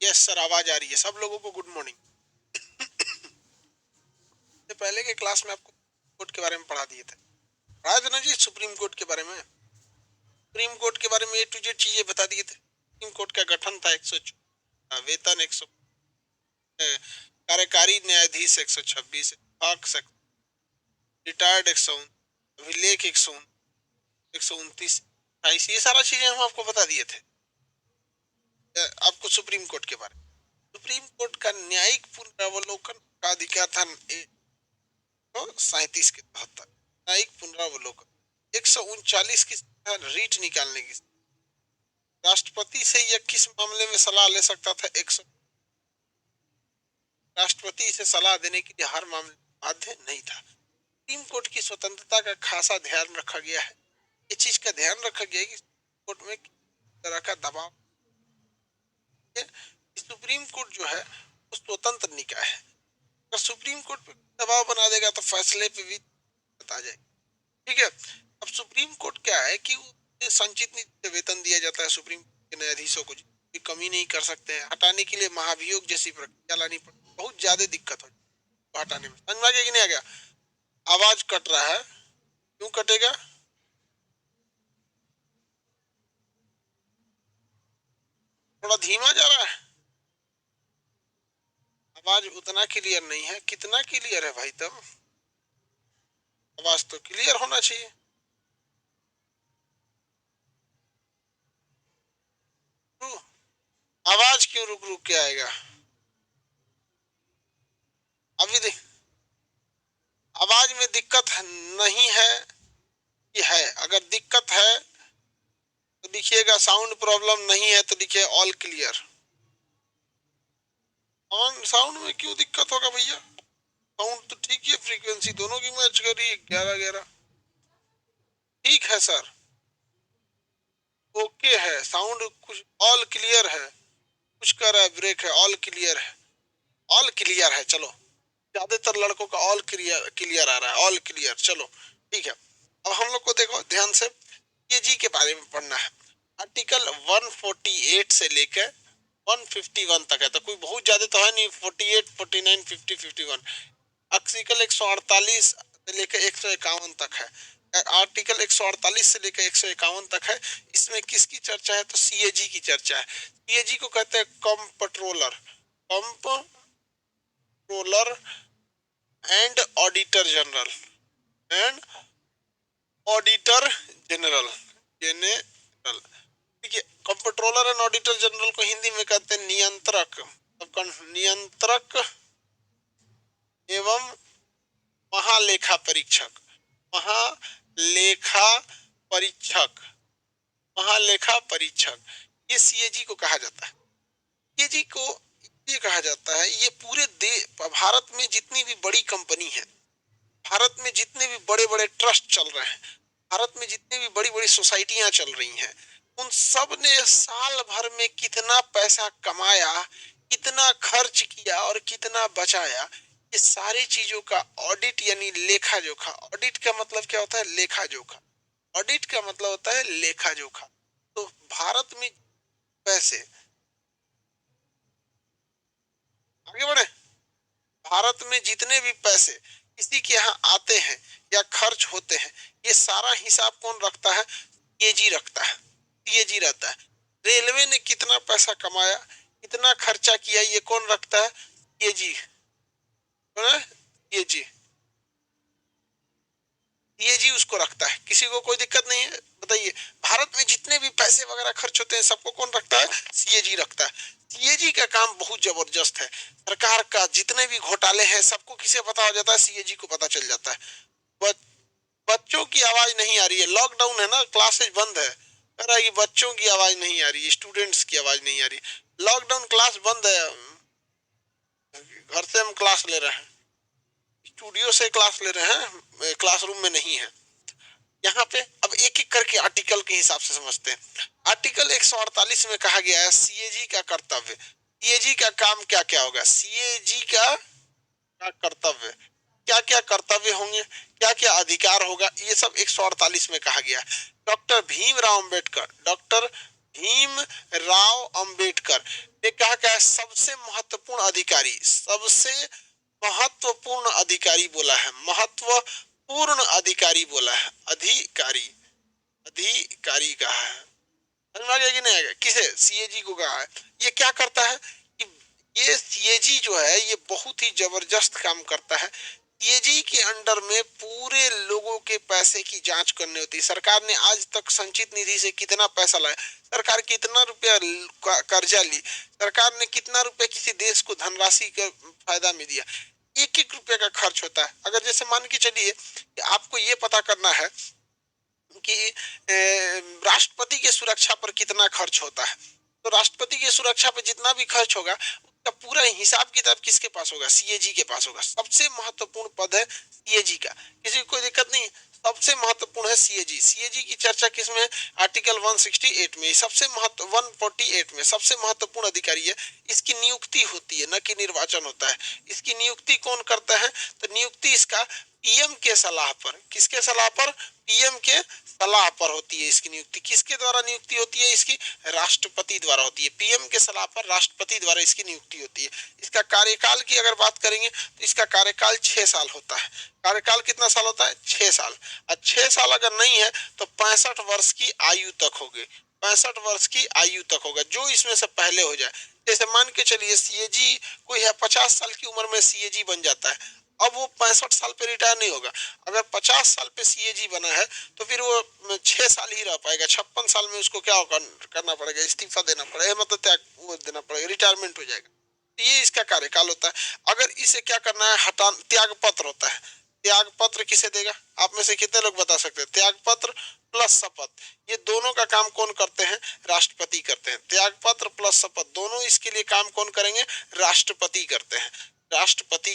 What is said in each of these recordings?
Yes sir, आवाज आ रही है। सब लोगों को गुड मॉर्निंग। पहले के क्लास में आपको कोर्ट के बारे में पढ़ा दिए थे, पढ़ा था ना जी, सुप्रीम कोर्ट के बारे में। सुप्रीम कोर्ट के बारे में ए टू जेड चीजें बता दिए थे। सुप्रीम कोर्ट का गठन था 114, वेतन 100, कार्यकारी न्यायाधीश 126, रिटायर्ड 109, अभिलेख 129, ये सारा चीजें हम आपको बता दिए थे। आपको सुप्रीम कोर्ट के बारे में, सुप्रीम कोर्ट का न्यायिक पुनरावलोकन का अधिकार था 37 के तहत। न्यायिक पुनरावलोकन 139 की रीट निकालने की, राष्ट्रपति से यह किस मामले में सलाह ले सकता था? राष्ट्रपति से सलाह देने के लिए हर मामले बाध्य नहीं था। सुप्रीम कोर्ट की स्वतंत्रता का खासा ध्यान रखा गया है। इस चीज का ध्यान रखा गया है कि कोर्ट में किस तरह का दबाव, सुप्रीम कोर्ट जो है वो स्वतंत्र निकाय है। अगर सुप्रीम कोर्ट पे दबाव बना देगा तो फैसले पे भी बता जाएगा। ठीक है, अब सुप्रीम कोर्ट क्या है कि संचित नीति से वेतन दिया जाता है सुप्रीम कोर्ट के न्यायाधीशों को, कोई कमी नहीं कर सकते हैं। हटाने के लिए महाभियोग जैसी प्रक्रिया लानी पड़ती, बहुत ज्यादा दिक्कत हो तो हटाने में। समझ में आ गया कि नहीं आ गया? आवाज कट रहा है, क्यों कटेगा? थोड़ा धीमा जा रहा है, आवाज उतना क्लियर नहीं है। कितना क्लियर है भाई? तब आवाज तो क्लियर होना चाहिए। आवाज क्यों रुक रुक के आएगा? अभी देख, आवाज में दिक्कत नहीं है कि है? अगर दिक्कत है तो लिखिएगा, साउंड प्रॉब्लम नहीं है तो लिखिए ऑल क्लियर। ऑन साउंड में क्यों दिक्कत होगा भैया? साउंड तो ठीक है, फ्रीक्वेंसी दोनों की मैच कर रही है, 11-11 ठीक है सर, ओके है। साउंड कुछ ऑल क्लियर है, कुछ कर रहा है ब्रेक है, ऑल क्लियर है, ऑल क्लियर है। चलो, ज्यादातर लड़कों का ऑल क्लियर क्लियर आ रहा है, ऑल क्लियर। चलो ठीक है, अब हम लोग को देखो ध्यान से, ये जी के बारे में पढ़ना है। आर्टिकल 148 से लेकर 151 तक है, तो कोई बहुत ज्यादा तो है नहीं। 48, 49, 50, 51। आर्टिकल 148 से लेकर 151 तक है। आर्टिकल 148 से लेकर 151 तक है। इसमें किसकी चर्चा है? तो सीएजी की चर्चा है। सीएजी को कहते हैं comptroller, comptroller and auditor general, and auditor general, general. ठीक है, कंप्ट्रोलर एंड ऑडिटर जनरल को हिंदी में कहते हैं नियंत्रक, नियंत्रक एवं महालेखा परीक्षक, महालेखा परीक्षक, महालेखा परीक्षक, ये सीएजी को कहा जाता है। सीएजी को ये कहा जाता है, ये पूरे भारत में जितनी भी बड़ी कंपनी है, भारत में जितने भी बड़े बड़े ट्रस्ट चल रहे हैं, भारत में जितनी भी बड़ी बड़ी सोसाइटियां चल रही हैं, उन सब ने साल भर में कितना पैसा कमाया, कितना खर्च किया और कितना बचाया, ये सारी चीजों का ऑडिट यानी लेखा जोखा। ऑडिट का मतलब क्या होता है? लेखा जोखा। ऑडिट का मतलब होता है लेखा जोखा। तो भारत में पैसे, आगे बढ़े, भारत में जितने भी पैसे किसी के यहाँ आते हैं या खर्च होते हैं, ये सारा हिसाब कौन रखता है? सीएजी रखता है, सीएजी रहता है। रेलवे ने कितना पैसा कमाया, कितना खर्चा किया, ये कौन रखता है? सीएजी, सीएजी, सीएजी उसको रखता है। किसी को कोई दिक्कत नहीं है? बताइए, भारत में जितने भी पैसे वगैरह खर्च होते हैं सबको कौन रखता है? सीएजी रखता है। सीएजी का काम बहुत जबरदस्त है। सरकार का जितने भी घोटाले हैं सबको किसे पता हो जाता है? सीएजी को पता चल जाता है। बच्चों की आवाज नहीं आ रही है, लॉकडाउन है ना, क्लासेज बंद है। कह रहा है कि बच्चों की आवाज नहीं आ रही है, स्टूडेंट्स की आवाज नहीं आ रही। लॉकडाउन, क्लास बंद है, घर से हम क्लास ले रहे हैं, स्टूडियो से क्लास ले रहे हैं, क्लासरूम में नहीं है। यहाँ पे अब एक एक करके आर्टिकल के हिसाब से समझते हैं। आर्टिकल 148 में कहा गया है सीएजी का कर्तव्य। सीएजी का काम क्या क्या होगा? सीएजी का कर्तव्य, क्या क्या कर्तव्य होंगे, क्या क्या अधिकार होगा, ये सब 148 में कहा गया। डॉक्टर भीमराव अंबेडकर, डॉक्टर भीमराव अंबेडकर ये कहा क्या है, सबसे महत्वपूर्ण अधिकारी, सबसे महत्वपूर्ण अधिकारी बोला है, महत्वपूर्ण अधिकारी बोला है, अधिकारी, अधिकारी कहा है, समझ में आ गया कि नहीं आएगा, किसे, सीएजी को कहा है। ये क्या करता है कि ये सीएजी जो है ये बहुत ही जबरदस्त काम करता है। सीएजी के अंडर में पूरे लोगों के पैसे की जांच करनी होती है। सरकार ने आज तक संचित निधि से कितना पैसा लाया, सरकार कितना रुपया कर्जा ली, सरकार ने कितना रुपया किसी देश को धनराशि का फायदा में दिया, एक एक रुपये का खर्च होता है। अगर जैसे मान के चलिए कि आपको ये पता करना है कि राष्ट्रपति के सुरक्षा पर कितना खर्च होता है, तो राष्ट्रपति की सुरक्षा पर जितना भी खर्च होगा उसका पूरा हिसाब किताब किसके पास होगा, सीएजी के पास होगा। सबसे महत्वपूर्ण पद है सीएजी का, किसी को कोई दिक्कत नहीं, सबसे महत्वपूर्ण है सीएजी। सीएजी की चर्चा किसमें, आर्टिकल 168 में, सबसे महत्व 148 में सबसे महत्वपूर्ण अधिकारी है। इसकी नियुक्ति होती है, न कि निर्वाचन होता है। इसकी नियुक्ति कौन करता है, तो नियुक्ति इसका पीएम के सलाह पर, किसके सलाह पर, पीएम के सलाह पर होती है। इसकी नियुक्ति किसके द्वारा नियुक्ति होती है, इसकी राष्ट्रपति द्वारा होती है। पीएम के सलाह पर राष्ट्रपति द्वारा इसकी नियुक्ति होती है। इसका कार्यकाल की अगर बात करेंगे तो इसका कार्यकाल 6 साल होता है। कार्यकाल कितना साल होता है, 6 साल। और 6 साल अगर नहीं है तो 65 वर्ष की आयु तक होगी, 65 वर्ष की आयु तक होगा, जो इसमें से पहले हो जाए। जैसे मान के चलिए सीएजी कोई है 50 साल की उम्र में सीएजी बन जाता है, अब वो 65 साल पे रिटायर नहीं होगा। अगर 50 साल पे सीएजी बना है तो फिर वो 6 साल ही रह पाएगा, 56 साल में उसको क्या करना पड़ेगा, इस्तीफा देना पड़ेगा, मतलब त्याग वो देना पड़ेगा, रिटायरमेंट हो जाएगा। ये इसका कार्यकाल होता है। अगर इसे क्या करना है, हटा, त्याग पत्र होता है। त्याग पत्र किसे देगा, आप में से कितने लोग बता सकते हैं, त्याग पत्र प्लस शपथ, ये दोनों का काम कौन करते हैं, राष्ट्रपति करते हैं। त्याग पत्र प्लस शपथ दोनों इसके लिए काम कौन करेंगे, राष्ट्रपति करते हैं। राष्ट्रपति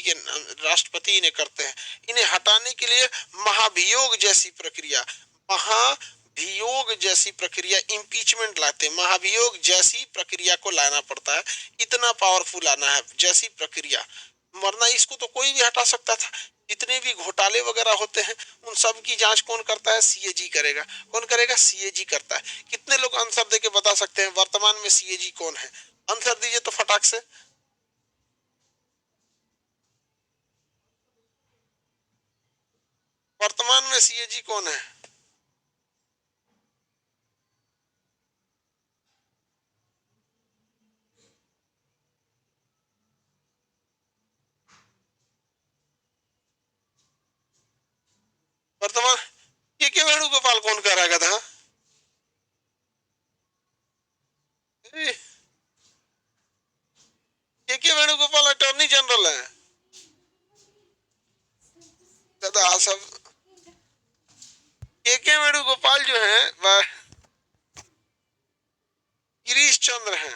इन्हें करते हैं। इन्हें हटाने के लिए महाभियोग जैसी प्रक्रिया, महाभियोग जैसी प्रक्रिया, इम्पीचमेंट लाते हैं। महाभियोग जैसी प्रक्रिया को लाना पड़ता है, इतना पावरफुल आना है जैसी प्रक्रिया, वरना इसको तो कोई भी हटा सकता था। जितने भी घोटाले वगैरह होते हैं उन सब की जांच कौन करता है, सीएजी करेगा। कौन करेगा, सीएजी करता है। कितने लोग आंसर देके बता सकते हैं वर्तमान में सीएजी कौन है, आंसर दीजिए तो फटाक से। वर्तमान में सीएजी कौन है, वर्तमान, के वेणुगोपाल कौन कह रहा था, के वेणुगोपाल अटॉर्नी जनरल है। दादा सब के वेणुगोपाल जो है वह गिरीश चंद्र हैं।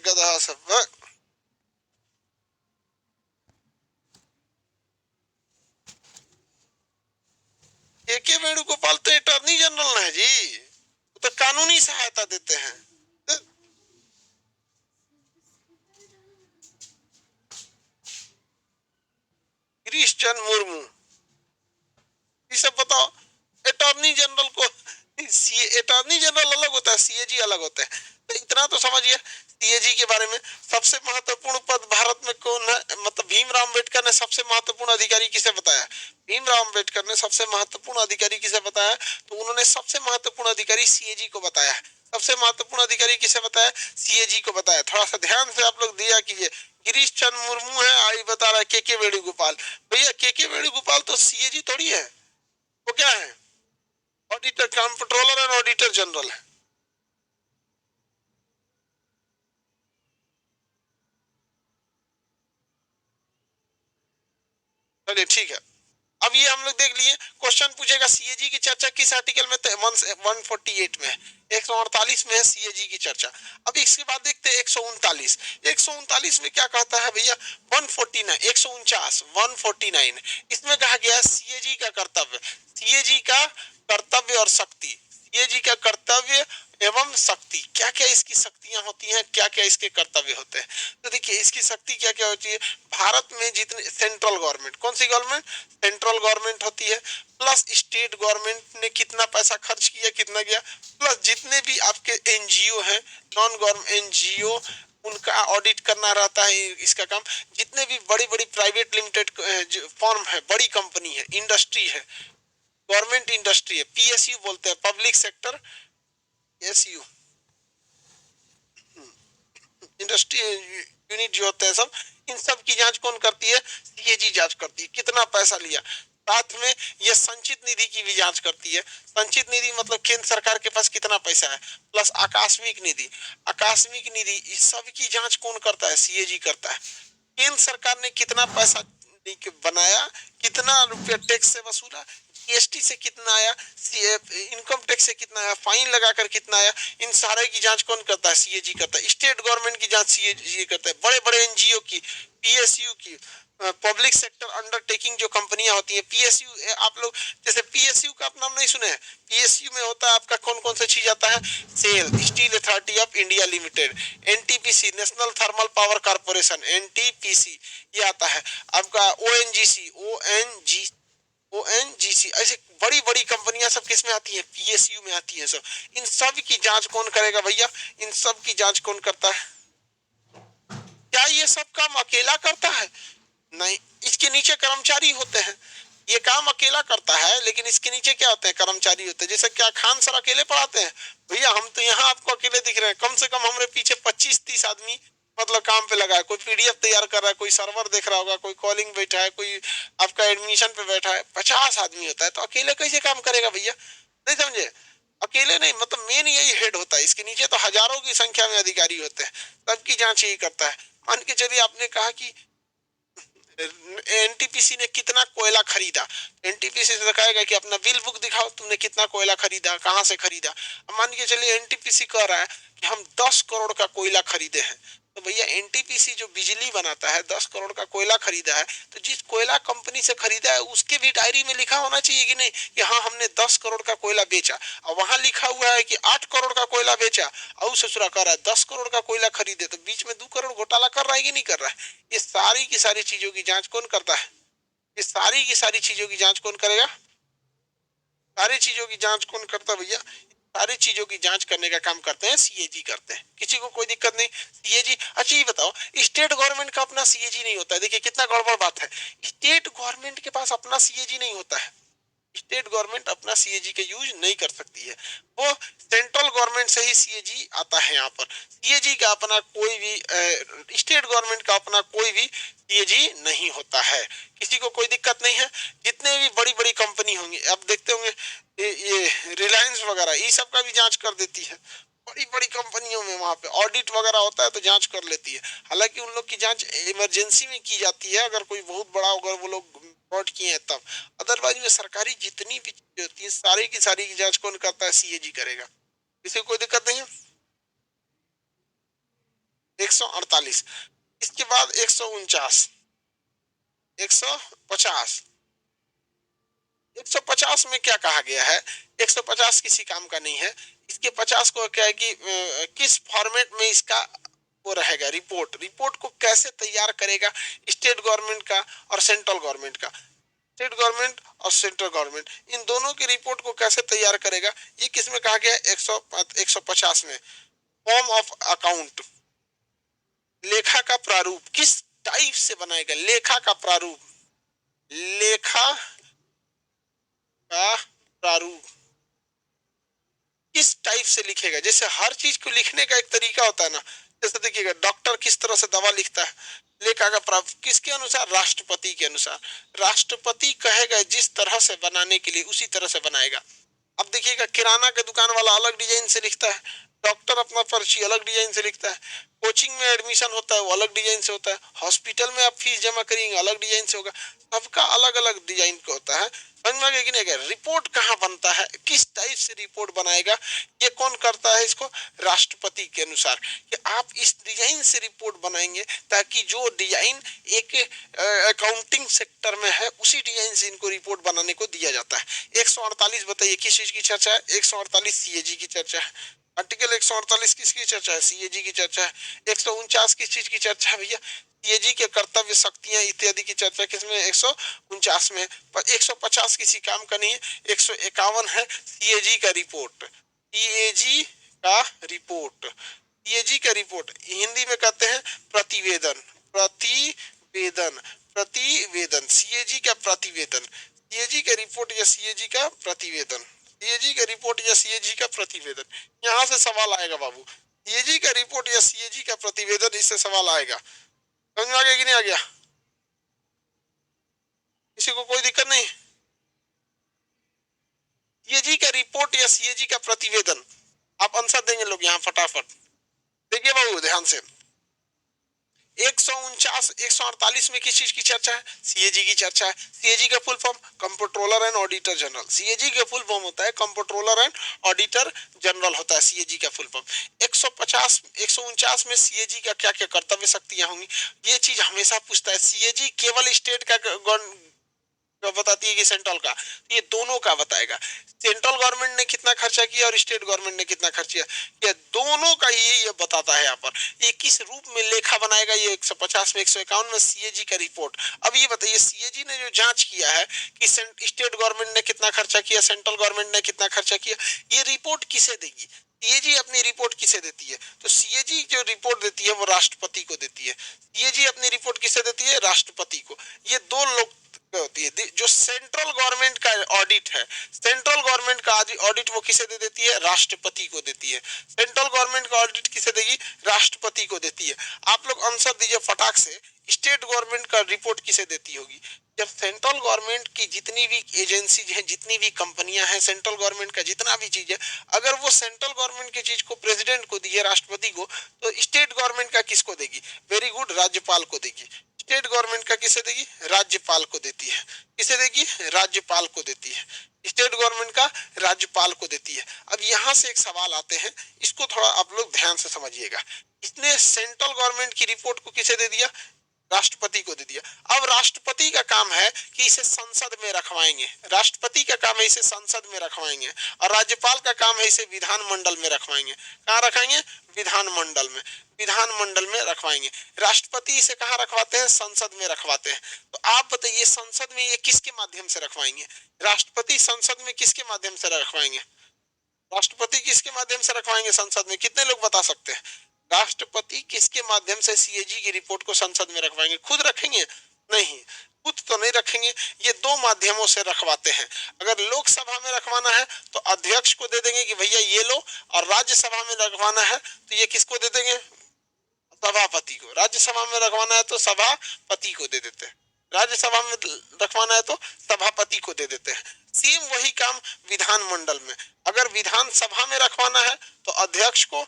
गधा सब, के वेणुगोपाल तो अटॉर्नी जनरल है जी, वो तो कानूनी सहायता देते हैं। गिरीश चंद्र मुर्मू, ये सब बताओ। अटॉर्नी जनरल को, अटॉर्नी जनरल अलग होता है, सीएजी अलग होता है। तो इतना तो समझिए सीएजी के बारे में। सबसे महत्वपूर्ण पद भारत में कौन है, मतलब भीमराव अम्बेडकर ने सबसे महत्वपूर्ण अधिकारी किसे बताया, भीमराव अम्बेडकर ने सबसे महत्वपूर्ण अधिकारी किसे बताया, तो उन्होंने सबसे महत्वपूर्ण अधिकारी सीएजी को बताया है। सबसे महत्वपूर्ण अधिकारी किसे बताया, सीएजी को बताया। थोड़ा सा ध्यान से आप लोग दिया कीजिए। गिरीश चंद्र मुर्मू है, आई बता रहा है के वेणुगोपाल। भैया के वेणुगोपाल तो सीएजी थोड़ी है, वो क्या है, auditor, controller and auditor general है। चलिए ठीक है, अब ये हम लोग देख लिए। क्वेश्चन पूछेगा सीएजी की चर्चा किस आर्टिकल में, 148 में, 148 में है सीएजी की चर्चा। अब इसके बाद देखते हैं 139। 139 में क्या कहता है भैया, 149, 149, 149, इसमें कहा गया सीएजी का कर्तव्य, सीएजी का कर्तव्य और शक्ति, सीएजी का कर्तव्य एवं शक्ति, क्या क्या इसकी शक्तियां होती हैं, क्या क्या इसके कर्तव्य होते हैं। तो देखिए इसकी शक्ति क्या क्या होती है। भारत में जितने सेंट्रल गवर्नमेंट, कौन सी गवर्नमेंट, सेंट्रल गवर्नमेंट होती है, प्लस स्टेट गवर्नमेंट ने कितना पैसा खर्च किया, कितना गया, प्लस जितने भी आपके एनजीओ हैं, नॉन गवर्नमेंट एनजीओ, उनका ऑडिट करना रहता है इसका काम। जितने भी बड़ी बड़ी प्राइवेट लिमिटेड फर्म है, बड़ी कंपनी है, इंडस्ट्री है, गवर्नमेंट इंडस्ट्री है, पीएसयू बोलते हैं, public sector SU industry unit जो होते हैं सब, इन सब की जांच कौन करती है, सीएजी जांच करती है, कितना पैसा लिया। साथ में ये संचित निधि की भी जांच करती है। संचित निधि मतलब केंद्र सरकार के पास कितना पैसा है, प्लस आकस्मिक निधि, आकस्मिक निधि, इस सब की जांच कौन करता है, सीएजी करता है। केंद्र सरकार ने कितना पैसा बनाया, कितना रुपया टैक्स से वसूला, जीएसटी से कितना आया, इनकम टैक्स से कितना आया, फाइन लगाकर कितना आया, इन सारे की जांच कौन करता है, सीएजी करता है। स्टेट गवर्नमेंट की जांच सीएजी करता है। बड़े बड़े एनजीओ की, पीएसयू की, पब्लिक सेक्टर अंडरटेकिंग जो कंपनियां होती है, पीएसयू, आप लोग जैसे पीएसयू का आप नाम नहीं सुने हैं, पीएसयू में होता है आपका कौन कौन सा चीज आता है, SAIL, steel authority of India limited, NTPC, national thermal power corporation, NTPC, ये आता है आपका, ओएनजीसी, ओएनजीसी, ऐसे बड़ी बड़ी कंपनियां सब किस में आती हैं, पीएसयू में आती हैं सब। इन सब की जांच कौन करेगा भैया, इन सब की जांच कौन करता है। क्या ये सब काम अकेला करता है, नहीं, इसके नीचे कर्मचारी होते हैं। ये काम अकेला करता है, लेकिन इसके नीचे क्या होते हैं, कर्मचारी होते हैं। जैसे क्या खान सर अकेले पढ़ाते हैं, भैया हम तो यहाँ आपको अकेले दिख रहे हैं, कम से कम हमारे पीछे 25-30 आदमी मतलब काम पे लगा है। कोई पीडीएफ तैयार कर रहा है, कोई सर्वर देख रहा होगा, कोई कॉलिंग बैठा है, कोई आपका एडमिशन पे बैठा है, 50 आदमी होता है, तो अकेले कैसे काम करेगा भैया, नहीं समझे। अकेले नहीं, मतलब मेन यही हेड होता है, इसके नीचे तो हजारों की संख्या में अधिकारी होते हैं, सबकी जांच यही करता है। मान के चलिए आपने कहा कि एनटीपीसी ने कितना कोयला खरीदा, एनटीपीसी से दिखाएगा कि अपना बिल बुक दिखाओ, तुमने कितना कोयला खरीदा, कहां से खरीदा। अब मान के चलिए एनटीपीसी कह रहा है कि हम 10 करोड़ का कोयला खरीदे हैं, तो भैया एनटीपीसी जो बिजली बनाता है 10 करोड़ का कोयला खरीदा है, तो जिस कोयला कंपनी से खरीदा है उसके भी डायरी में लिखा होना चाहिए कि नहीं कि हाँ हमने 10 करोड़ का कोयला बेचा। और वहां लिखा हुआ है कि 8 करोड़ का कोयला बेचा, और ससुरा कर रहा है 10 करोड़ का कोयला खरीदे, तो बीच में 2 करोड़ घोटाला कर रहा है कि नहीं कर रहा है। ये सारी की सारी चीजों की जांच कौन करता है, ये सारी की सारी चीजों की जांच कौन करेगा, सारी चीजों की जांच कौन करता है भैया, सारी चीजों की जांच करने का काम करते हैं सीएजी करते हैं, किसी को कोई दिक्कत नहीं। सीएजी, अच्छा ये बताओ, स्टेट गवर्नमेंट का अपना सीएजी नहीं होता है, देखिए कितना गड़बड़ बात है। स्टेट गवर्नमेंट के पास अपना सीएजी नहीं होता है, स्टेट गवर्नमेंट अपना सीएजी का यूज नहीं कर सकती है, वो सेंट्रल गवर्नमेंट से ही सीएजी आता है। यहाँ पर सीएजी का अपना कोई भी, स्टेट गवर्नमेंट का अपना कोई भी सीएजी नहीं होता है, किसी को कोई दिक्कत नहीं है। जितने भी बड़ी बड़ी कंपनी होंगी, आप देखते होंगे ये रिलायंस वगैरह, ये सब का भी जांच कर देती है। बड़ी बड़ी कंपनियों में वहां पे ऑडिट वगैरह होता है तो जांच कर लेती है। हालांकि उन लोग की जांच इमरजेंसी में की जाती है, अगर कोई बहुत बड़ा, अगर वो लोग फ्रॉड किए हैं तब। अदरवाइज में सरकारी जितनी भी चीजें होती है सारी की जांच कौन करता है, सीएजी करेगा, किसी को कोई दिक्कत नहीं है। 148, इसके बाद 149, 150, 150 में क्या कहा गया है, 150 किसी काम का नहीं है। इसके 50 को क्या है कि किस फॉर्मेट में इसका वो रहेगा, रिपोर्ट, रिपोर्ट को कैसे तैयार करेगा स्टेट गवर्नमेंट का और सेंट्रल गवर्नमेंट का, स्टेट गवर्नमेंट और सेंट्रल गवर्नमेंट, इन दोनों की रिपोर्ट को कैसे तैयार करेगा, ये किस में कहा गया है, 150 में। फॉर्म ऑफ अकाउंट, लेखा का प्रारूप किस टाइप से बनाएगा, लेखा का प्रारूप, लेखा का प्रारूप किस टाइप से लिखेगा। जैसे हर चीज को लिखने का एक तरीका होता है ना, जैसे देखिएगा डॉक्टर किस तरह से दवा लिखता है, लेखा का प्रारूप किसके अनुसार, राष्ट्रपति के अनुसार। राष्ट्रपति कहेगा जिस तरह से बनाने के लिए उसी तरह से बनाएगा। अब देखिएगा किराना के दुकान वाला अलग डिजाइन से लिखता है, डॉक्टर अपना पर्ची अलग डिजाइन से लिखता है, कोचिंग में एडमिशन होता है वो अलग डिजाइन से होता है, हॉस्पिटल में आप फीस जमा करेंगे अलग डिजाइन से होगा, सबका अलग अलग डिजाइन का होता है। समझ में आ गया कि नहीं? रिपोर्ट कहाँ बनता है, किस टाइप से रिपोर्ट बनाएगा, ये कौन करता है इसको, राष्ट्रपति के अनुसार, कि आप इस डिजाइन से रिपोर्ट बनाएंगे ताकि जो डिजाइन एक अकाउंटिंग सेक्टर में है उसी डिजाइन से इनको रिपोर्ट बनाने को दिया जाता है। 148 बताइए किस चीज की चर्चा है, 148 सीएजी की चर्चा है। आर्टिकल 148 किसकी चर्चा है? सीएजी की चर्चा है। 149 किस चीज की चर्चा है भैया? सीएजी के कर्तव्य, शक्तियां इत्यादि की चर्चा किसमें? 149 में। पर 150 किसी काम का नहीं है। 151 है सीएजी का रिपोर्ट। सीएजी का रिपोर्ट, सीएजी का रिपोर्ट हिंदी में कहते हैं प्रतिवेदन। प्रतिवेदन, प्रतिवेदन, सीएजी का प्रतिवेदन, सीएजी का रिपोर्ट या सीएजी का प्रतिवेदन, सीएजी का रिपोर्ट या सीएजी का प्रतिवेदन। यहां से सवाल आएगा बाबू, सीएजी का रिपोर्ट या सीएजी का प्रतिवेदन, इससे सवाल आएगा। समझ में आ गया कि नहीं आ गया? किसी को कोई दिक्कत नहीं? सीएजी का रिपोर्ट या सीएजी का प्रतिवेदन, आप आंसर देंगे लोग यहाँ फटाफट। देखिए बाबू ध्यान से, 149 148 में किस चीज की चर्चा है? सीएजी की चर्चा है। सीएजी का full form comptroller and auditor general. CAG का फुल फॉर्म होता है कंप्ट्रोलर एंड ऑडिटर जनरल होता है सीएजी का फुल फॉर्म। 150 149 में सीएजी का क्या क्या कर्तव्य शक्तियां होंगी, ये चीज हमेशा पूछता है। सीएजी केवल स्टेट का बताती है कि सेंट्रल का? ये दोनों का बताएगा। सेंट्रल गवर्नमेंट ने कितना खर्चा किया और स्टेट गवर्नमेंट ने कितना खर्च किया, ये दोनों का ये बताता है यहाँ पर। ये किस रूप में लेखा बनाएगा, ये 150 में। 151 में सीएजी का रिपोर्ट। अब ये बताइए सीएजी ने जो जांच किया है कि स्टेट गवर्नमेंट ने कितना खर्चा किया, सेंट्रल गवर्नमेंट ने कितना खर्चा किया, ये रिपोर्ट किसे देगी? सीएजी अपनी रिपोर्ट किसे देती है? तो सीएजी जो रिपोर्ट देती है वो राष्ट्रपति को देती है। सीएजी अपनी रिपोर्ट किसे देती है? राष्ट्रपति को। ये दो लोग होती है। जो सेंट्रल गवर्नमेंट का ऑडिट है, सेंट्रल गवर्नमेंट का ऑडिट वो किसे दे देती है? राष्ट्रपति को देती है। सेंट्रल गवर्नमेंट का ऑडिट किसे देगी? राष्ट्रपति को देती है। आप लोग आंसर दीजिए फटाक से, स्टेट गवर्नमेंट का रिपोर्ट किसे देती होगी? जब सेंट्रल गवर्नमेंट की जितनी भी एजेंसीज हैं, जितनी भी कंपनियां हैं, सेंट्रल गवर्नमेंट का जितना भी चीज है, अगर वो सेंट्रल गवर्नमेंट की चीज को प्रेसिडेंट को दी है, राष्ट्रपति को, तो स्टेट गवर्नमेंट का किसको देगी? वेरी गुड, राज्यपाल को देगी। स्टेट गवर्नमेंट का किसे देगी? राज्यपाल को देती है। किसे देगी? राज्यपाल को देती है। स्टेट गवर्नमेंट का राज्यपाल को देती है। अब यहां से एक सवाल आते हैं, इसको थोड़ा आप लोग ध्यान से समझिएगा। इसने सेंट्रल गवर्नमेंट की रिपोर्ट को किसे दे दिया? राष्ट्रपति को दे दिया। अब राष्ट्रपति का काम है कि इसे संसद में रखवाएंगे, राष्ट्रपति का काम है इसे संसद में रखवाएंगे, और राज्यपाल का काम है इसे विधानमंडल में रखवाएंगे। कहाँ रखाएंगे? विधानमंडल में। विधानमंडल में रखवाएंगे। राष्ट्रपति इसे कहाँ रखवाते हैं? संसद में रखवाते हैं। तो आप बताइए संसद में ये किसके माध्यम से रखवाएंगे? राष्ट्रपति संसद में किसके माध्यम से रखवाएंगे? राष्ट्रपति किसके माध्यम से रखवाएंगे संसद में? कितने लोग बता सकते हैं? राष्ट्रपति किसके माध्यम से सीएजी की रिपोर्ट को संसद में रखवाएंगे? खुद रखेंगे? नहीं, खुद तो नहीं रखेंगे, ये दो माध्यमों से रखवाते हैं। अगर लोकसभा में रखवाना है तो अध्यक्ष को दे देंगे कि भैया ये लो, और राज्यसभा में रखवाना है तो ये किसको दे देंगे? सभापति को। राज्यसभा में रखवाना है तो सभापति को दे देते हैं, राज्यसभा में रखवाना है तो सभापति को दे देते हैं। सेम वही काम विधानमंडल में। अगर विधानसभा में रखवाना है तो अध्यक्ष को,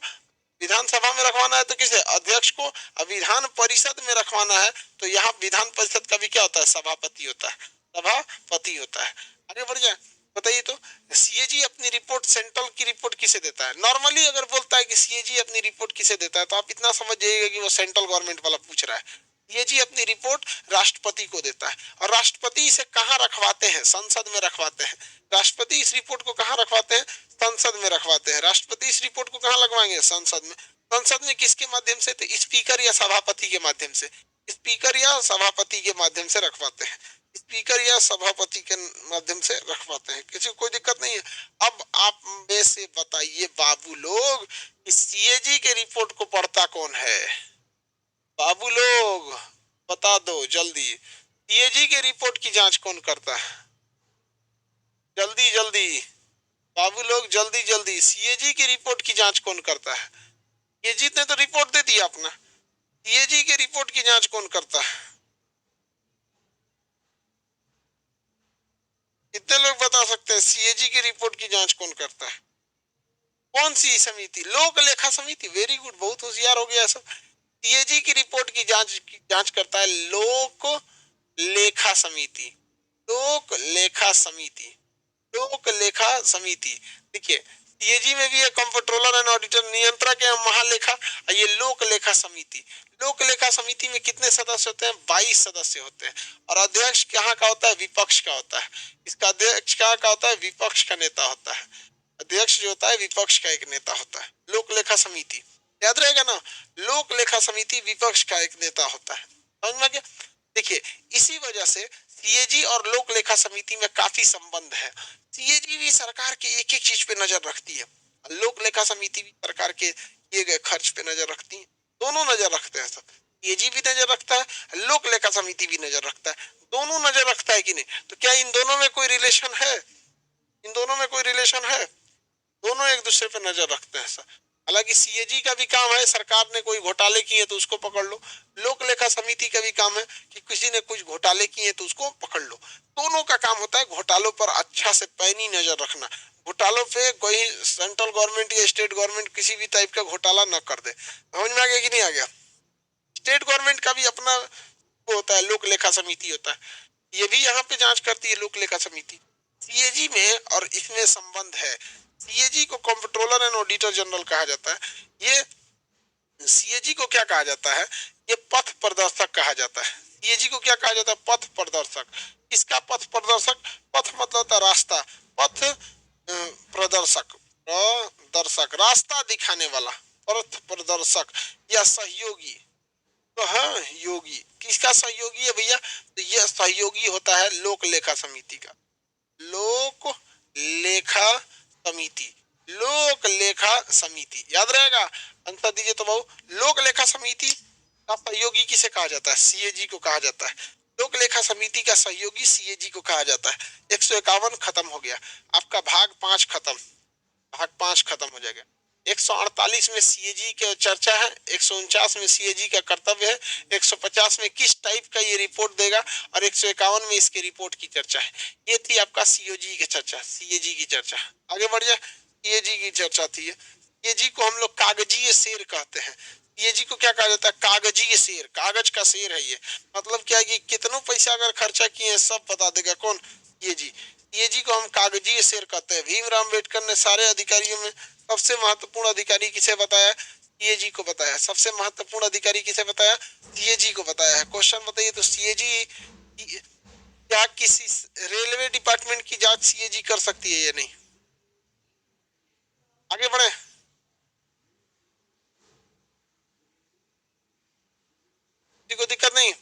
विधानसभा में रखवाना है तो किसे? अध्यक्ष को। अब विधान परिषद में रखवाना है तो यहाँ विधान परिषद का भी क्या होता है? सभापति होता है, सभापति होता है। आगे बढ़ जाए, बताइए तो सीएजी अपनी रिपोर्ट, सेंट्रल की रिपोर्ट किसे देता है? नॉर्मली अगर बोलता है कि सीएजी अपनी रिपोर्ट किसे देता है तो आप इतना समझ जाइएगा कि वो सेंट्रल गवर्नमेंट वाला पूछ रहा है। सीएजी अपनी रिपोर्ट राष्ट्रपति को देता है, और राष्ट्रपति इसे कहाँ रखवाते हैं? संसद में रखवाते हैं। राष्ट्रपति इस रिपोर्ट को कहाँ रखवाते हैं? संसद में रखवाते हैं। राष्ट्रपति इस रिपोर्ट को कहाँ लगवाएंगे? संसद में। संसद में किसके माध्यम से? तो स्पीकर या सभापति के माध्यम से। स्पीकर या सभापति के माध्यम से रखवाते हैं। स्पीकर या सभापति के माध्यम से रखवाते हैं। किसी को कोई दिक्कत नहीं है। अब आप में से बताइए बाबू लोग, कि सीएजी के रिपोर्ट को पढ़ता कौन है? बाबू लोग बता दो जल्दी, सीएजी के रिपोर्ट की जांच कौन करता है? जल्दी जल्दी बाबू लोग, जल्दी जल्दी, सीएजी की रिपोर्ट की जांच कौन करता है? सीएजी ने तो रिपोर्ट दे दिया अपना, सीएजी के रिपोर्ट की जांच कौन करता है? कितने लोग बता सकते हैं सीएजी की रिपोर्ट की जांच कौन करता है? कौन सी समिति? लोक लेखा समिति। वेरी गुड, बहुत होशियार हो गया सब। सीएजी की रिपोर्ट की जांच करता है लोक लेखा समिति। लोक लेखा समिति, लोक लेखा समिति। देखिए सीएजी में भी है कंप्ट्रोलर एंड ऑडिटर, नियंत्रक है महालेखा, ये लोक लेखा समिति। लोक लेखा समिति में कितने सदस्य होते हैं? 22 सदस्य होते हैं। और अध्यक्ष कहाँ का होता है? विपक्ष का होता है। इसका अध्यक्ष कहाँ का होता है? विपक्ष का नेता होता है। अध्यक्ष जो होता है विपक्ष का एक नेता होता है। लोक लेखा समिति याद रहेगा ना, लोक लेखा समिति विपक्ष का एक नेता होता है। समझ में आ गया? देखिए इसी वजह से सीएजी और लोक लेखा समिति में काफी संबंध है। सीएजी भी सरकार के एक एक चीज पे नजर रखती है, लोक लेखा समिति भी सरकार के किए गए खर्च पे नजर रखती है। दोनों नजर रखते हैं सब, सीएजी भी नजर रखता है, लोक लेखा समिति भी नजर रखता है। दोनों नजर रखता है कि नहीं? तो क्या इन दोनों में कोई रिलेशन है? इन दोनों में कोई रिलेशन है? दोनों एक दूसरे पे नजर रखते हैं सर। हालांकि सीएजी का भी काम है, सरकार ने कोई घोटाले किए तो उसको पकड़ लो। लोक लेखा समिति का भी काम है कि किसी ने कुछ घोटाले किए तो उसको पकड़ लो। दोनों का काम होता है घोटालों पर अच्छा से पैनी नजर रखना। घोटालों पे कोई सेंट्रल गवर्नमेंट या स्टेट गवर्नमेंट किसी भी टाइप का घोटाला न कर दे। समझ में आ गया कि नहीं आ गया? स्टेट गवर्नमेंट का भी अपना वो होता है, लोक लेखा समिति होता है, ये भी यहाँ पे जांच करती है लोक लेखा समिति। सीएजी में और इसमें संबंध है। सीएजी को कंट्रोलर एंड ऑडिटर जनरल कहा जाता है। ये सीएजी को क्या कहा जाता है? ये पथ प्रदर्शक कहा जाता है। सीएजी को क्या कहा जाता है? पथ प्रदर्शक। किसका पथ प्रदर्शक? पथ मतलब होता है रास्ता, पथ प्रदर्शक, प्रदर्शक रास्ता दिखाने वाला, पथ प्रदर्शक या सहयोगी। तो हाँ योगी, किसका सहयोगी है भैया? तो यह सहयोगी होता है लोक लेखा समिति का। लोक लेखा समिति, लोक लेखा समिति याद रहेगा? आंसर दीजिए तो बहु। लोक लेखा समिति का सहयोगी किसे कहा जाता है? सीएजी को कहा जाता है। लोक लेखा समिति का सहयोगी सीएजी को कहा जाता है। 151 खत्म हो गया आपका, भाग 5 खत्म, भाग 5 खत्म हो जाएगा। 148 में सीएजी की चर्चा है, 149 में सीएजी का कर्तव्य है, 150 में किस टाइप का ये रिपोर्ट देगा, और 151 में इसके रिपोर्ट की चर्चा है। ये थी आपका सीओजी की चर्चा, सीएजी की चर्चा। आगे बढ़ जाए, सीएजी की चर्चा थी। सीएजी को हम लोग कागजीय शेर कहते हैं। सीएजी को क्या कहा जाता है? कागजीय शेर, कागज का शेर है ये। मतलब क्या है कि कितनों पैसा अगर खर्चा किए हैं सब बता देगा। कौन? सीएजी। सीएजी को हम कागजीय शेर कहते हैं। भीमराव अम्बेडकर ने सारे अधिकारियों में सबसे महत्वपूर्ण अधिकारी किसे बताया? सीएजी को बताया। सबसे महत्वपूर्ण अधिकारी किसे बताया? सीएजी को बताया है। क्वेश्चन बताइए तो सीएजी क्या किसी रेलवे डिपार्टमेंट की जांच सीएजी कर सकती है या नहीं? आगे बढ़े। को दिक्कत नहीं?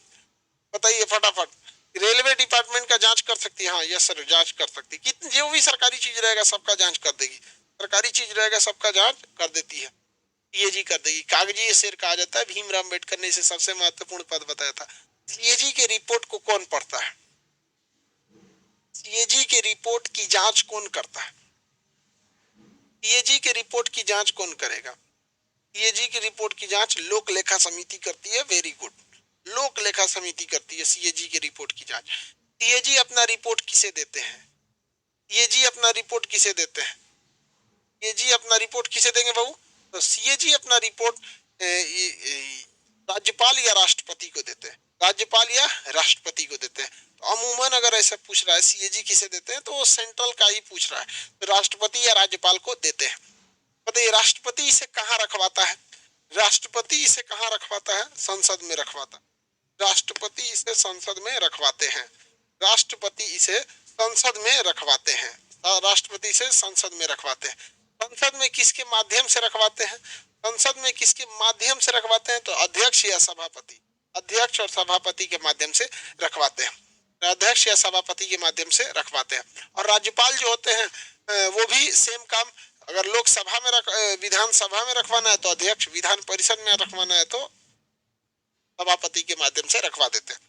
बताइए फटाफट। रेलवे डिपार्टमेंट का जांच कर सकती है? हाँ यस सर, जांच कर सकती है। कितनी जो भी सरकारी चीज रहेगा सबका जांच कर देगी। सरकारी चीज रहेगा सबका जांच कर देती है, सीएजी कर देगी। कागजी शेर कहा जाता है। भीमराव अम्बेडकर ने इसे सबसे महत्वपूर्ण पद बताया था। सीएजी के रिपोर्ट को कौन पढ़ता है? सीएजी के रिपोर्ट की जांच कौन करता है? सीएजी के रिपोर्ट की जांच कौन करेगा? सीएजी की रिपोर्ट की जांच लोक लेखा समिति करती है। वेरी गुड, लोक लेखा समिति करती है सीएजी के रिपोर्ट की जांच। सीएजी अपना रिपोर्ट किसे देते हैं? सीएजी अपना रिपोर्ट किसे देते हैं? सीएजी अपना रिपोर्ट किसे देंगे बाबू? तो सीएजी अपना रिपोर्ट राज्यपाल या राष्ट्रपति को देते हैं। राज्यपाल या राष्ट्रपति को देते हैं। तो अमूमन अगर ऐसा पूछ रहा है सीएजी किसे देते हैं तो वो सेंट्रल का ही पूछ रहा है, तो राष्ट्रपति या राज्यपाल को देते हैं। बताइए राष्ट्रपति इसे कहाँ रखवाता है? राष्ट्रपति इसे कहाँ रखवाता है? संसद में रखवाता है। राष्ट्रपति इसे संसद में रखवाते हैं। राष्ट्रपति इसे संसद में रखवाते हैं। राष्ट्रपति इसे संसद में रखवाते हैं। संसद में किसके माध्यम से रखवाते हैं? संसद में किसके माध्यम से रखवाते हैं? तो अध्यक्ष या सभापति, अध्यक्ष और सभापति के माध्यम से रखवाते हैं। अध्यक्ष या सभापति के माध्यम से रखवाते हैं। और राज्यपाल जो होते हैं वो भी सेम काम, अगर लोकसभा में विधानसभा में रखवाना है तो अध्यक्ष, विधान परिषद में रखवाना है तो सभापति के माध्यम से रखवा देते हैं।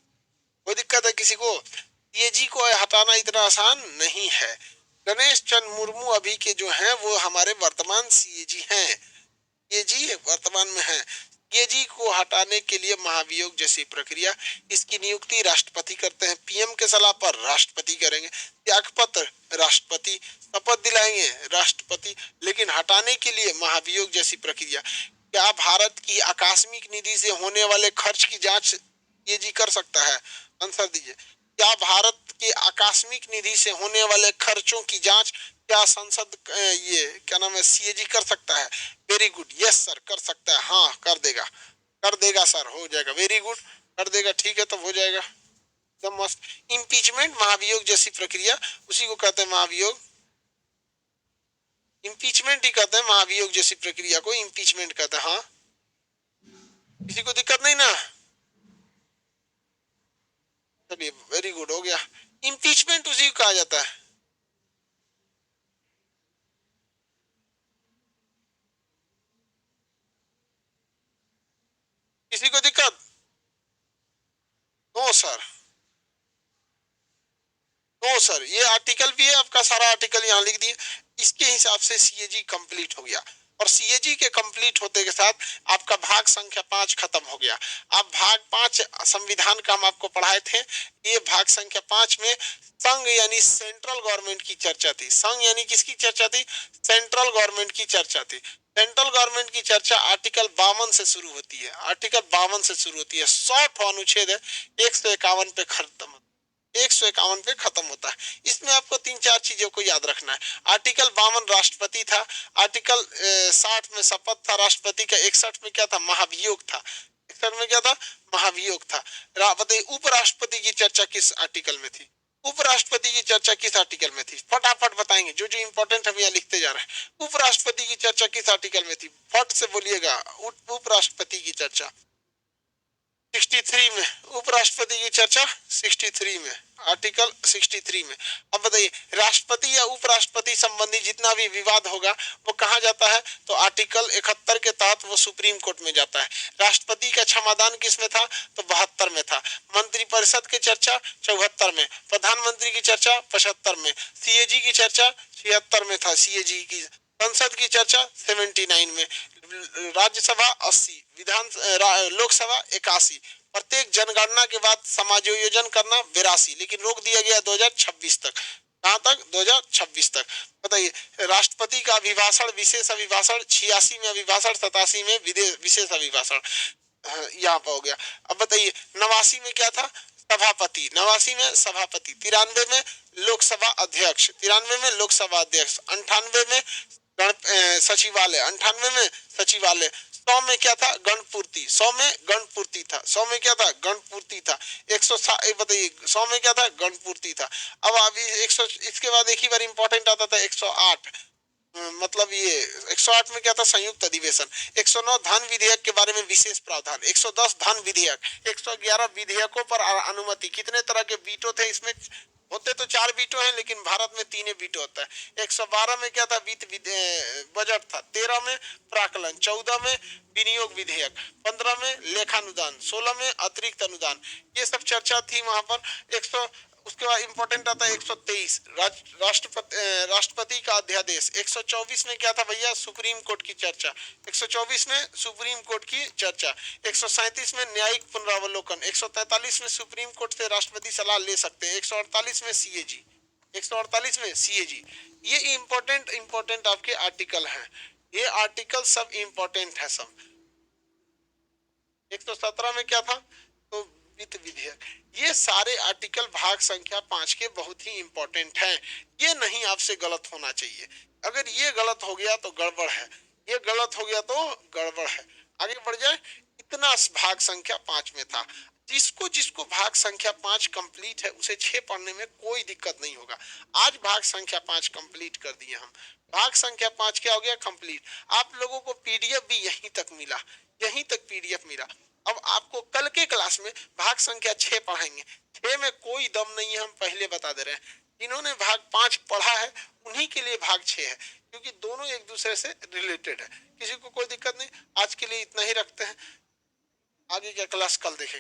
कोई दिक्कत है किसी को? सीएजी को हटाना इतना आसान नहीं है। गणेश चंद्र मुर्मू अभी के जो हैं वो हमारे वर्तमान सीएजी हैं। सीएजी वर्तमान में है। सीएजी को हटाने के लिए महाभियोग जैसी प्रक्रिया, इसकी नियुक्ति राष्ट्रपति करते हैं। पीएम के सलाह पर राष्ट्रपति करेंगे। त्यागपत्र राष्ट्रपति, शपथ दिलाएंगे राष्ट्रपति, लेकिन हटाने के लिए महाभियोग जैसी प्रक्रिया। क्या भारत की आकस्मिक निधि से होने वाले खर्च की जांच सीएजी कर सकता है? आंसर दीजिए। क्या भारत के आकस्मिक निधि से होने वाले खर्चों की जांच क्या संसद ये क्या नाम है सीएजी कर सकता है? वेरी गुड, यस सर कर सकता है। हाँ कर देगा, कर देगा सर, हो जाएगा। वेरी गुड, कर देगा। ठीक है तब हो जाएगा, एकदम मस्त। इम्पीचमेंट महाभियोग जैसी प्रक्रिया, उसी को कहते हैं महाभियोग। इम्पीचमेंट ही कहते हैं, महाभियोग जैसी प्रक्रिया को इम्पीचमेंट कहते हैं। हाँ, किसी को दिक्कत नहीं ना? चलिए, वेरी गुड, हो गया। इम्पीचमेंट उसी को कहा जाता है। किसी को दिक्कत? नो सर, नो सर, ये आर्टिकल भी है आपका, सारा आर्टिकल यहाँ लिख दिए। इसके हिसाब से सीएजी कंप्लीट हो गया, और सीएजी के कंप्लीट होते के साथ आपका भाग संख्या 5 खत्म हो गया। आप भाग 5 संविधान का हम आपको पढ़ाए थे, ये भाग संख्या 5 में संघ यानी सेंट्रल गवर्नमेंट की चर्चा थी। संघ यानी किसकी चर्चा थी? सेंट्रल गवर्नमेंट की चर्चा थी। सेंट्रल गवर्नमेंट की चर्चा आर्टिकल 52 से शुरू होती है, आर्टिकल 52 से शुरू होती है। 100 अनुच्छेद है, 151 पे खत्म, 151 पे खत्म होता है। इसमें आपको 3-4 चीजों को याद रखना है। आर्टिकल 52 राष्ट्रपति था, आर्टिकल 60 में शपथ था राष्ट्रपति का, 61 में क्या था? महाभियोग था। 61 में क्या था? महाभियोग था। बताइए उपराष्ट्रपति की चर्चा किस आर्टिकल में थी? उपराष्ट्रपति की चर्चा किस आर्टिकल में थी? फटाफट बताएंगे, जो जो इंपॉर्टेंट है यहाँ लिखते जा रहे हैं। उपराष्ट्रपति की चर्चा किस आर्टिकल में थी? फट से बोलिएगा, उपराष्ट्रपति की चर्चा 63 में। उपराष्ट्रपति की चर्चा 63 में, आर्टिकल 63 में। अब बताइए, राष्ट्रपति या उपराष्ट्रपति संबंधी जितना भी विवाद होगा वो कहाँ जाता है? तो आर्टिकल 71 के तहत वो सुप्रीम कोर्ट में जाता है। राष्ट्रपति का क्षमादान किस में था? तो 72 में था। मंत्रिपरिषद की चर्चा 74 में, प्रधानमंत्री की चर्चा 75 में, सीएजी की चर्चा 76 में था, सीएजी की संसद की चर्चा 79 में, राज्यसभा 80, लोकसभा 81, प्रत्येक जनगणना के बाद समायोजन करना 82, लेकिन रोक दिया गया 2026 तक। कहाँ तक? 2026 तक। बताइए, राष्ट्रपति का अभिभाषण, विशेष अभिभाषण 86 में, अभिभाषण 87 में, विशेष अभिभाषण यहाँ पर हो गया। अब बताइए, 89 में क्या था? सभापति, 89 में सभापति, 93 में लोकसभा अध्यक्ष, 93 में लोकसभा अध्यक्ष, 98 में सचिवालय, 98 में सचिवालय, 100 में क्या था? गणपूर्ति, 100 में गणपूर्ति था, 100 में क्या था? गणपूर्ति था। 160 बताइए, 100 में क्या था? गणपूर्ति था। अब अभी 100, इसके बाद एक ही बार इंपॉर्टेंट आता था 108, मतलब ये 108 में क्या था? संयुक्त अधिवेशन। 109 धन विधेयक के बारे में विशेष प्रावधान, 110 धन विधेयक, 111 विधेयकों पर अनुमति। कितने तरह के वीटो थे इसमें? होते तो 4 वीटो हैं, लेकिन भारत में 3 वीटो होता है। 112 में क्या था? बजट था। 13 में प्राकलन, 14 में विनियोग विधेयक, 15 में लेखानुदान, 16 में अतिरिक्त अनुदान, ये सब चर्चा थी वहां पर। 100, उसके बाद इंपॉर्टेंट आता है 123 राष्ट्रपति का अध्यादेश। 124 में क्या था भैया? सुप्रीम कोर्ट की चर्चा, 124 में सुप्रीम कोर्ट की चर्चा। 137 में न्यायिक पुनरावलोकन, 143 में सुप्रीम कोर्ट से राष्ट्रपति सलाह ले सकते हैं, 148 में सीएजी, 148 में सीएजी। ये इंपॉर्टेंट आपके आर्टिकल हैं, ये आर्टिकल सब इंपॉर्टेंट है सब। 117 में क्या था? तो वित्त विधेयक। ये सारे आर्टिकल भाग संख्या 5 के बहुत ही इंपॉर्टेंट हैं। ये नहीं आपसे गलत होना चाहिए। अगर ये गलत हो गया तो गड़बड़ है, ये गलत हो गया तो गड़बड़ है। आगे बढ़ जाए। इतना भाग संख्या 5 में था। जिसको जिसको भाग संख्या 5 कंप्लीट है उसे 6 पढ़ने में कोई दिक्कत नहीं होगा। आज भाग संख्या 5 कंप्लीट कर दिए हम। भाग संख्या 5 क्या हो गया? कंप्लीट। आप लोगों को पीडीएफ भी यहीं तक मिला, यहीं तक पीडीएफ मिला। अब आपको कल के क्लास में भाग संख्या 6 पढ़ाएंगे। 6 में कोई दम नहीं है, हम पहले बता दे रहे हैं। जिन्होंने भाग 5 पढ़ा है उन्हीं के लिए भाग 6 है, क्योंकि दोनों एक दूसरे से रिलेटेड है। किसी को कोई दिक्कत नहीं। आज के लिए इतना ही रखते हैं, आगे का क्लास कल देखेंगे।